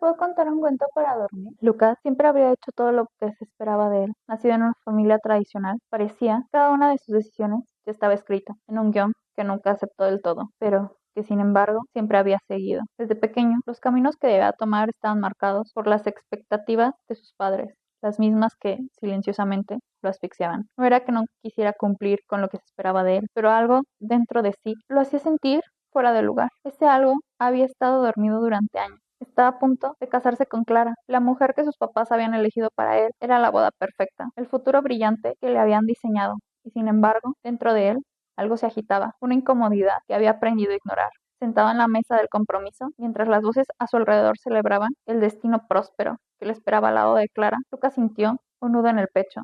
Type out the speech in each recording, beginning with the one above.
¿Puedo contar un cuento para dormir? Lucas siempre habría hecho todo lo que se esperaba de él. Nacido en una familia tradicional, parecía que cada una de sus decisiones ya estaba escrita en un guión que nunca aceptó del todo, pero que sin embargo siempre había seguido. Desde pequeño, los caminos que debía tomar estaban marcados por las expectativas de sus padres, las mismas que, silenciosamente, lo asfixiaban. No era que no quisiera cumplir con lo que se esperaba de él, pero algo dentro de sí lo hacía sentir fuera de lugar. Ese algo había estado dormido durante años. Estaba a punto de casarse con Clara. La mujer que sus papás habían elegido para él era la boda perfecta, el futuro brillante que le habían diseñado. Y sin embargo, dentro de él, algo se agitaba, una incomodidad que había aprendido a ignorar. Sentado en la mesa del compromiso, mientras las voces a su alrededor celebraban el destino próspero que le esperaba al lado de Clara, Lucas sintió un nudo en el pecho.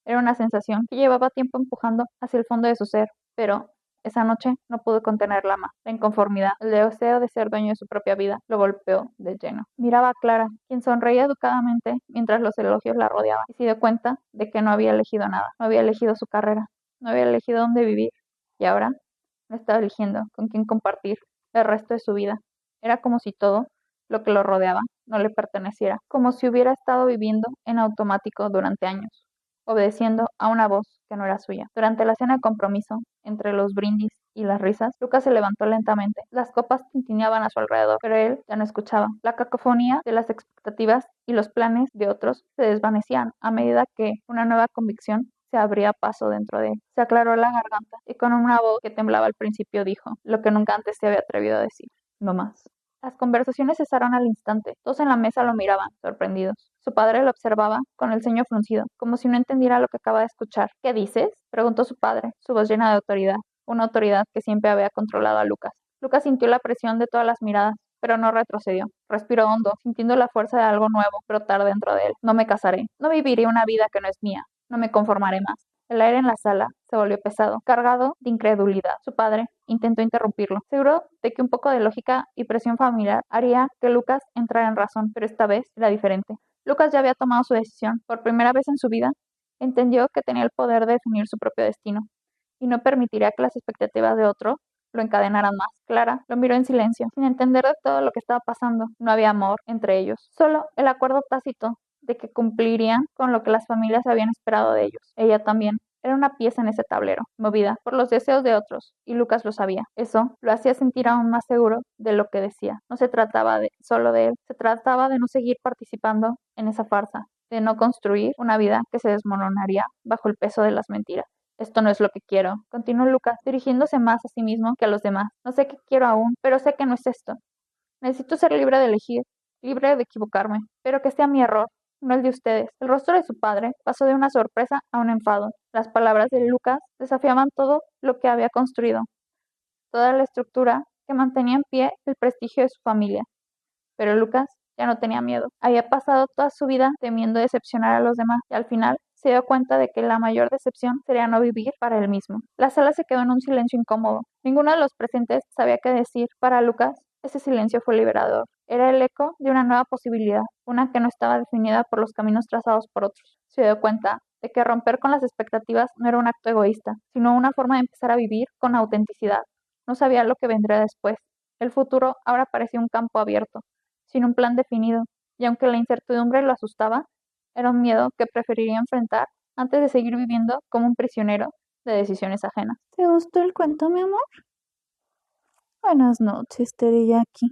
Era una sensación que llevaba tiempo empujando hacia el fondo de su ser, pero esa noche no pudo contenerla más. La inconformidad, el deseo de ser dueño de su propia vida, lo golpeó de lleno. Miraba a Clara, quien sonreía educadamente mientras los elogios la rodeaban, y se dio cuenta de que no había elegido nada, no había elegido su carrera, no había elegido dónde vivir, y ahora no estaba eligiendo con quién compartir el resto de su vida. Era como si todo lo que lo rodeaba no le perteneciera, como si hubiera estado viviendo en automático durante años, obedeciendo a una voz que no era suya. Durante la cena de compromiso, entre los brindis y las risas, Lucas se levantó lentamente. Las copas tintineaban a su alrededor, pero él ya no escuchaba. La cacofonía de las expectativas y los planes de otros se desvanecían a medida que una nueva convicción se abría paso dentro de él. Se aclaró la garganta y con una voz que temblaba al principio dijo lo que nunca antes se había atrevido a decir: no más. Las conversaciones cesaron al instante. Todos en la mesa lo miraban, sorprendidos. Su padre lo observaba con el ceño fruncido, como si no entendiera lo que acaba de escuchar. ¿Qué dices?, preguntó su padre, su voz llena de autoridad, una autoridad que siempre había controlado a Lucas. Lucas sintió la presión de todas las miradas, pero no retrocedió. Respiró hondo, sintiendo la fuerza de algo nuevo brotar dentro de él. No me casaré. No viviré una vida que no es mía. No me conformaré más. El aire en la sala se volvió pesado, cargado de incredulidad. Su padre intentó interrumpirlo, seguro de que un poco de lógica y presión familiar haría que Lucas entrara en razón, pero esta vez era diferente. Lucas ya había tomado su decisión. Por primera vez en su vida, entendió que tenía el poder de definir su propio destino, y no permitiría que las expectativas de otro lo encadenaran más. Clara lo miró en silencio, sin entender de todo lo que estaba pasando. No había amor entre ellos, solo el acuerdo tácito de que cumplirían con lo que las familias habían esperado de ellos. Ella también era una pieza en ese tablero, movida por los deseos de otros, y Lucas lo sabía. Eso lo hacía sentir aún más seguro de lo que decía. No se trataba solo de él, se trataba de no seguir participando en esa farsa, de no construir una vida que se desmoronaría bajo el peso de las mentiras. Esto no es lo que quiero, continuó Lucas, dirigiéndose más a sí mismo que a los demás. No sé qué quiero aún, pero sé que no es esto. Necesito ser libre de elegir, libre de equivocarme, pero que sea mi error, no el de ustedes. El rostro de su padre pasó de una sorpresa a un enfado. Las palabras de Lucas desafiaban todo lo que había construido, toda la estructura que mantenía en pie el prestigio de su familia. Pero Lucas ya no tenía miedo. Había pasado toda su vida temiendo decepcionar a los demás, y al final se dio cuenta de que la mayor decepción sería no vivir para él mismo. La sala se quedó en un silencio incómodo. Ninguno de los presentes sabía qué decir. Para Lucas, ese silencio fue liberador. Era el eco de una nueva posibilidad, una que no estaba definida por los caminos trazados por otros. Se dio cuenta de que romper con las expectativas no era un acto egoísta, sino una forma de empezar a vivir con autenticidad. No sabía lo que vendría después. El futuro ahora parecía un campo abierto, sin un plan definido, y aunque la incertidumbre lo asustaba, era un miedo que preferiría enfrentar antes de seguir viviendo como un prisionero de decisiones ajenas. ¿Te gustó el cuento, mi amor? Buenas noches, Teriyaki.